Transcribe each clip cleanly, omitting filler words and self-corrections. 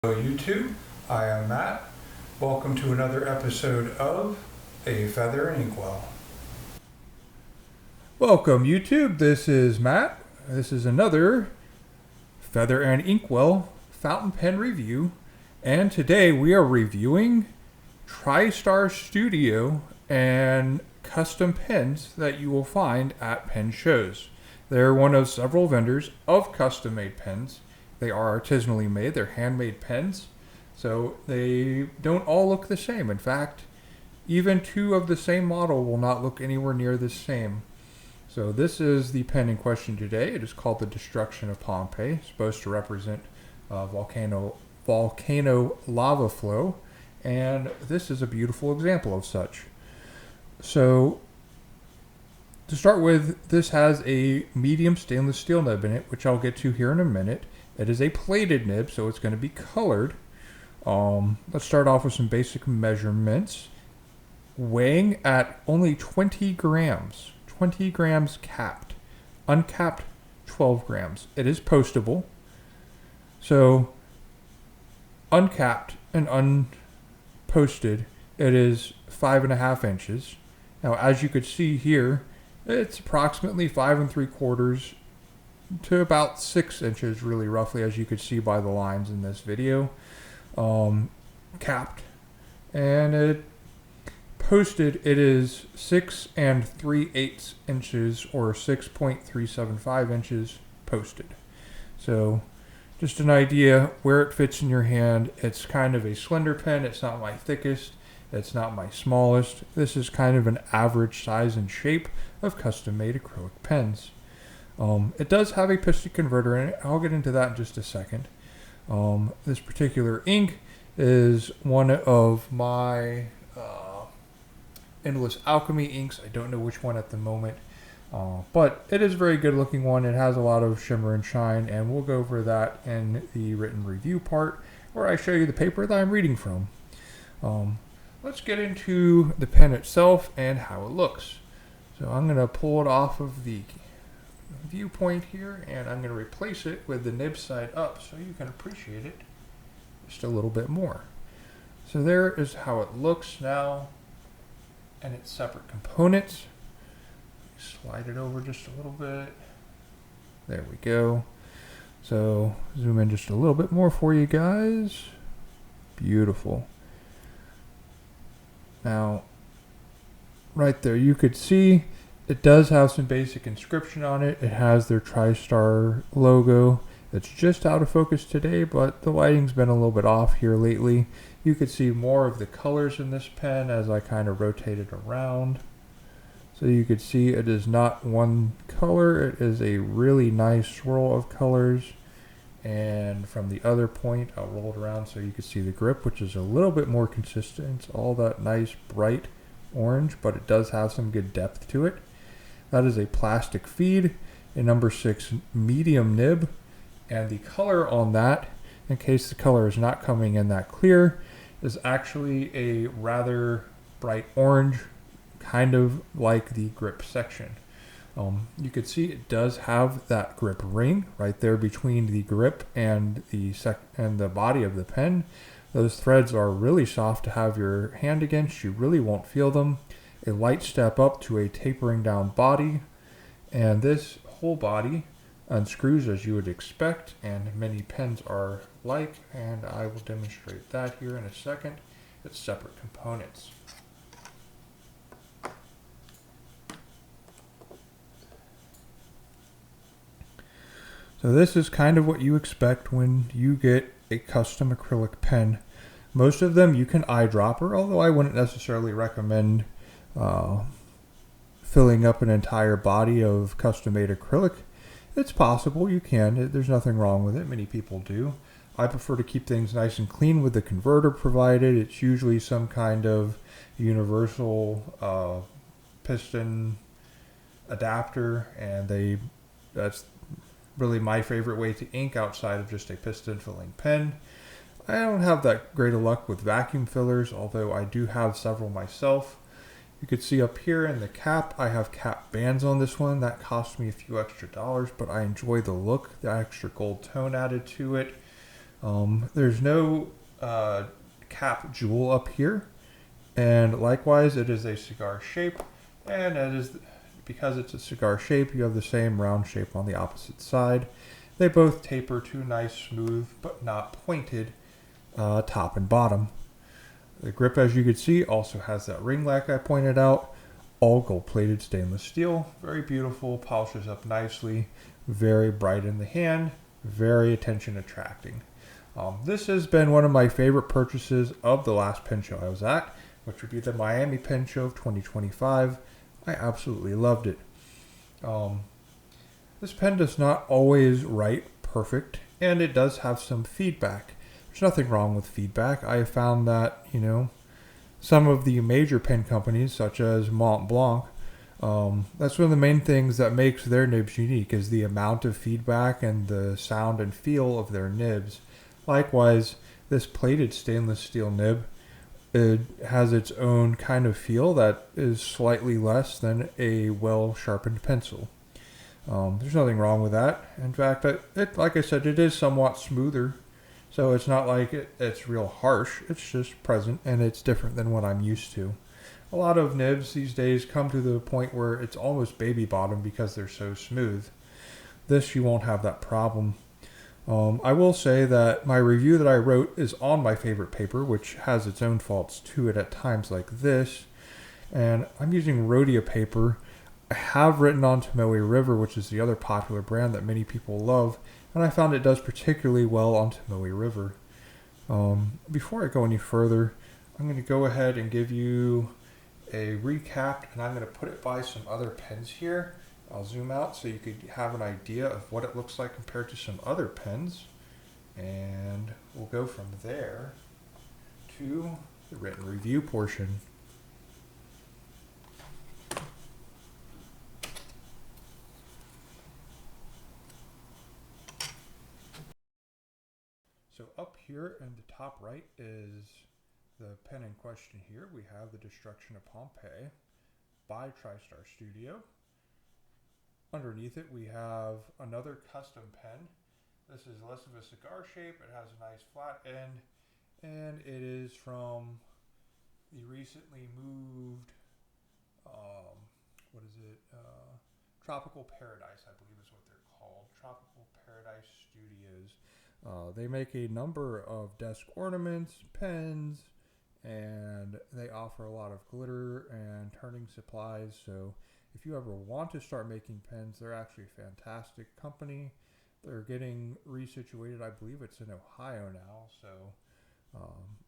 Hello YouTube, I am Matt. Welcome to another episode of A Feather and Inkwell. Welcome YouTube, this is Matt. This is another Feather and Inkwell fountain pen review. And today we are reviewing Tristar Studio and custom pens that you will find at pen shows. They're one of several vendors of custom made pens. They are artisanally made, they're handmade pens, so they don't all look the same. In fact, even two of the same model will not look anywhere near the same. So this is the pen in question today. It is called the Destruction of Pompei, supposed to represent volcano lava flow, and this is a beautiful example of such. So to start with, this has a medium stainless steel nib in it, which I'll get to here in a minute. It is a plated nib, so it's going to be colored. Let's start off with some basic measurements. Weighing at only 20 grams. 20 grams capped. Uncapped, 12 grams. It is postable. So, uncapped and unposted, it is 5.5 inches. Now, as you could see here, it's approximately 5 3/4 to about 6 inches, really roughly, as you could see by the lines in this video. Capped, and it posted, it is 6 3/8 inches, or 6.375 inches posted. So just an idea where it fits in your hand. It's kind of a slender pen. It's not my thickest, it's not my smallest. This is kind of an average size and shape of custom made acrylic pens. It does have a piston converter in it. I'll get into that in just a second. This particular ink is one of my Endless Alchemy inks. I don't know which one at the moment, but it is a very good looking one. It has a lot of shimmer and shine, and we'll go over that in the written review part where I show you the paper that I'm reading from. Let's get into the pen itself and how it looks. So I'm going to pull it off of the viewpoint here, and I'm going to replace it with the nib side up so you can appreciate it just a little bit more. So there is how it looks now, and its separate components. Slide it over just a little bit. There we go. So zoom in just a little bit more for you guys. Beautiful. Now, right there, you could see it does have some basic inscription on it. It has their Tristar logo. It's just out of focus today, but the lighting's been a little bit off here lately. You could see more of the colors in this pen as I kind of rotate it around. So you could see it is not one color. It is a really nice swirl of colors. And from the other point, I'll roll it around so you can see the grip, which is a little bit more consistent. It's all that nice bright orange, but it does have some good depth to it. That is a plastic feed, a number 6 medium nib, and the color on that, in case the color is not coming in that clear, is actually a rather bright orange, kind of like the grip section. You can see it does have that grip ring right there between the grip and the body of the pen. Those threads are really soft to have your hand against. You really won't feel them. A light step up to a tapering down body, and this whole body unscrews as you would expect, and many pens are like, and I will demonstrate that here in a second. It's separate components. So this is kind of what you expect when you get a custom acrylic pen. Most of them you can eyedropper, although I wouldn't necessarily recommend filling up an entire body of custom-made acrylic. It's possible, you can. There's nothing wrong with it. Many people do. I prefer to keep things nice and clean with the converter provided. It's usually some kind of universal piston adapter, and that's really my favorite way to ink outside of just a piston filling pen. I don't have that great of luck with vacuum fillers, although I do have several myself. You could see up here in the cap, I have cap bands on this one. That cost me a few extra dollars, but I enjoy the look, the extra gold tone added to it. There's no cap jewel up here, and likewise it is a cigar shape, and it is because it's a cigar shape, you have the same round shape on the opposite side. They both taper to nice, smooth, but not pointed top and bottom. The grip, as you can see, also has that ring like I pointed out. All gold-plated stainless steel. Very beautiful, polishes up nicely, very bright in the hand, very attention-attracting. This has been one of my favorite purchases of the last pen show I was at, which would be the Miami Pen Show of 2025. I absolutely loved it. This pen does not always write perfect, and it does have some feedback. There's nothing wrong with feedback. I have found that, some of the major pen companies, such as Mont Blanc, that's one of the main things that makes their nibs unique is the amount of feedback and the sound and feel of their nibs. Likewise, this plated stainless steel nib, it has its own kind of feel that is slightly less than a well-sharpened pencil. There's nothing wrong with that. In fact, like I said, it is somewhat smoother. So it's not like it's real harsh. It's just present, and it's different than what I'm used to. A lot of nibs these days come to the point where it's almost baby bottom because they're so smooth. This, you won't have that problem. I will say that my review that I wrote is on my favorite paper, which has its own faults to it at times like this. And I'm using Rhodia paper. I have written on Tomoe River, which is the other popular brand that many people love, and I found it does particularly well on Tomoe River. Before I go any further, I'm going to go ahead and give you a recap, and I'm going to put it by some other pens here. I'll zoom out so you could have an idea of what it looks like compared to some other pens, and we'll go from there to the written review portion. So up here in the top right is the pen in question here. We have The Destruction of Pompei by Tristar Studio. Underneath it we have another custom pen. This is less of a cigar shape. It has a nice flat end, and it is from the recently moved, Tropical Paradise, I believe is what they're called. Tropical Paradise Studios. They make a number of desk ornaments, pens, and they offer a lot of glitter and turning supplies. So if you ever want to start making pens, they're actually a fantastic company. They're getting resituated. I believe it's in Ohio now. So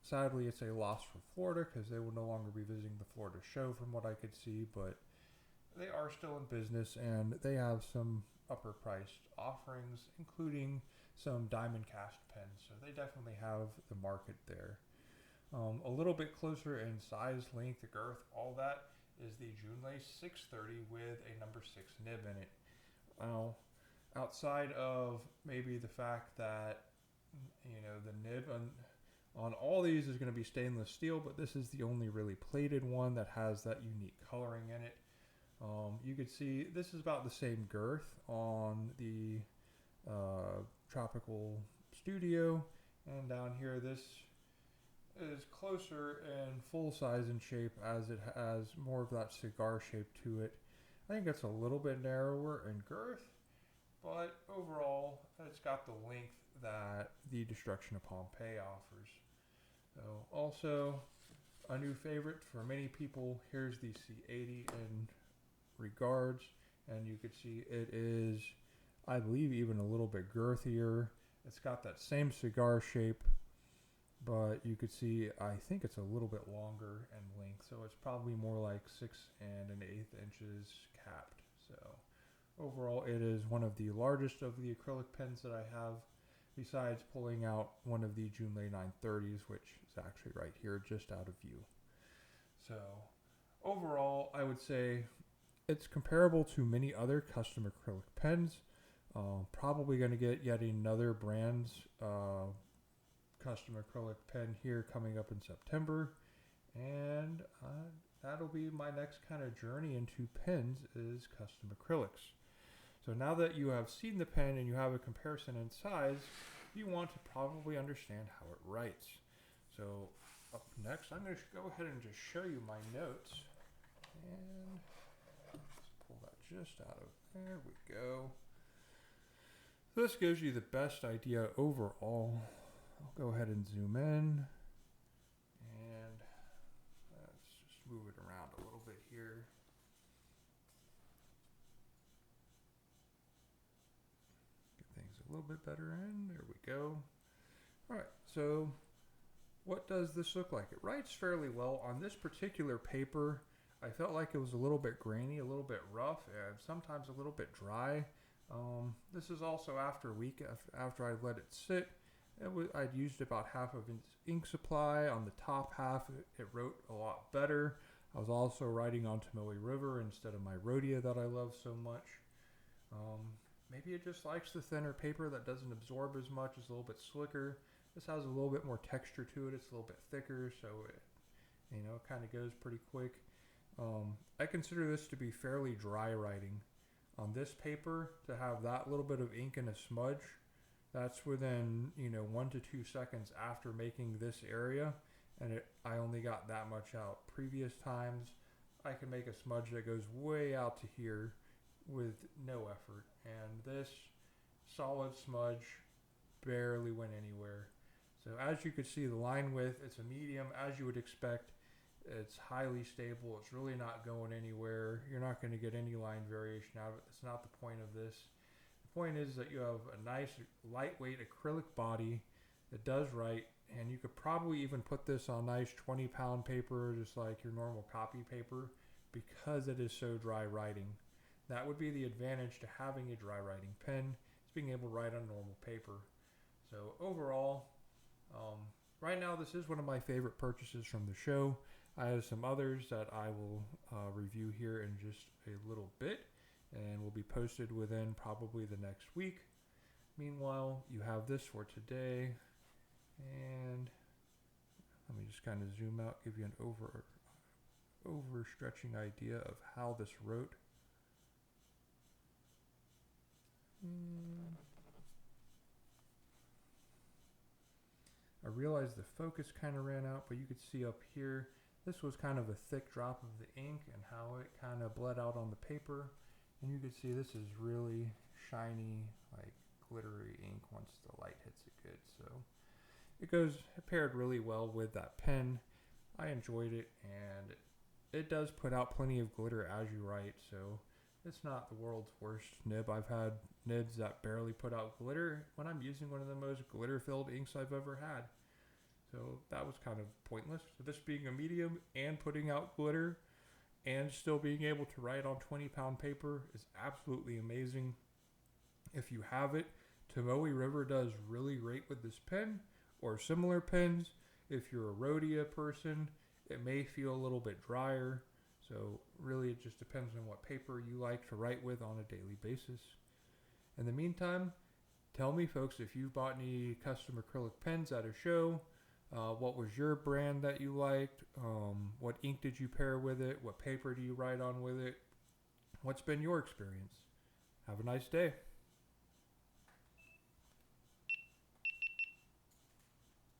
sadly, it's a loss for Florida because they will no longer be visiting the Florida show from what I could see. But they are still in business, and they have some upper priced offerings, including some diamond cast pens, so they definitely have the market there. A little bit closer in size, length, girth, all that is the Junlei 630 with a number 6 nib in it. Now, outside of maybe the fact that the nib on all these is going to be stainless steel, but this is the only really plated one that has that unique coloring in it. You could see this is about the same girth on the Tropical Studio, and down here this is closer in full size and shape as it has more of that cigar shape to it. I think it's a little bit narrower in girth, but overall it's got the length that the Destruction of Pompei offers. So also a new favorite for many people, here's the C80 in regards, and you could see it is, I believe, even a little bit girthier. It's got that same cigar shape, but you could see I think it's a little bit longer in length, so it's probably more like 6 1/8 inches capped. So overall it is one of the largest of the acrylic pens that I have, besides pulling out one of the Junlei 930s, which is actually right here just out of view. So overall I would say it's comparable to many other custom acrylic pens. Probably going to get yet another brand's custom acrylic pen here coming up in September, and that'll be my next kind of journey into pens is custom acrylics. So now that you have seen the pen and you have a comparison in size, you want to probably understand how it writes. So up next, I'm going to go ahead and just show you my notes. And let's pull that just out of there. We go. This gives you the best idea overall. I'll go ahead and zoom in. And let's just move it around a little bit here. Get things a little bit better in. There we go. Alright, so what does this look like? It writes fairly well. On this particular paper, I felt like it was a little bit grainy, a little bit rough, and sometimes a little bit dry. This is also after a week after I let it sit. I'd used about half of its ink supply. On the top half, it wrote a lot better. I was also writing on Tomoe River instead of my Rhodia that I love so much. Maybe it just likes the thinner paper that doesn't absorb as much, it's a little bit slicker. This has a little bit more texture to it. It's a little bit thicker, so it kind of goes pretty quick. I consider this to be fairly dry writing. On this paper, to have that little bit of ink in a smudge, that's within 1 to 2 seconds after making this area, and I only got that much out. Previous times, I can make a smudge that goes way out to here with no effort, and this solid smudge barely went anywhere. So as you could see, the line width, it's a medium as you would expect. It's highly stable. It's really not going anywhere. You're not going to get any line variation out of it. That's not the point of this. The point is that you have a nice lightweight acrylic body that does write, and you could probably even put this on nice 20-pound paper, just like your normal copy paper, because it is so dry writing. That would be the advantage to having a dry writing pen, is being able to write on normal paper. So overall, right now this is one of my favorite purchases from the show. I have some others that I will review here in just a little bit, and will be posted within probably the next week. Meanwhile, you have this for today, and let me just kind of zoom out, give you an overstretching idea of how this wrote. I realized the focus kind of ran out, but you could see up here, this was kind of a thick drop of the ink and how it kind of bled out on the paper. And you can see this is really shiny, like glittery ink once the light hits it good. So it paired really well with that pen. I enjoyed it, and it does put out plenty of glitter as you write, so it's not the world's worst nib. I've had nibs that barely put out glitter when I'm using one of the most glitter-filled inks I've ever had. So that was kind of pointless. So this being a medium and putting out glitter and still being able to write on 20-pound paper is absolutely amazing. If you have it, Tomoe River does really great with this pen or similar pens. If you're a Rhodia person, it may feel a little bit drier. So really it just depends on what paper you like to write with on a daily basis. In the meantime, tell me folks if you've bought any custom acrylic pens at a show. What was your brand that you liked? What ink did you pair with it? What paper do you write on with it? What's been your experience? Have a nice day.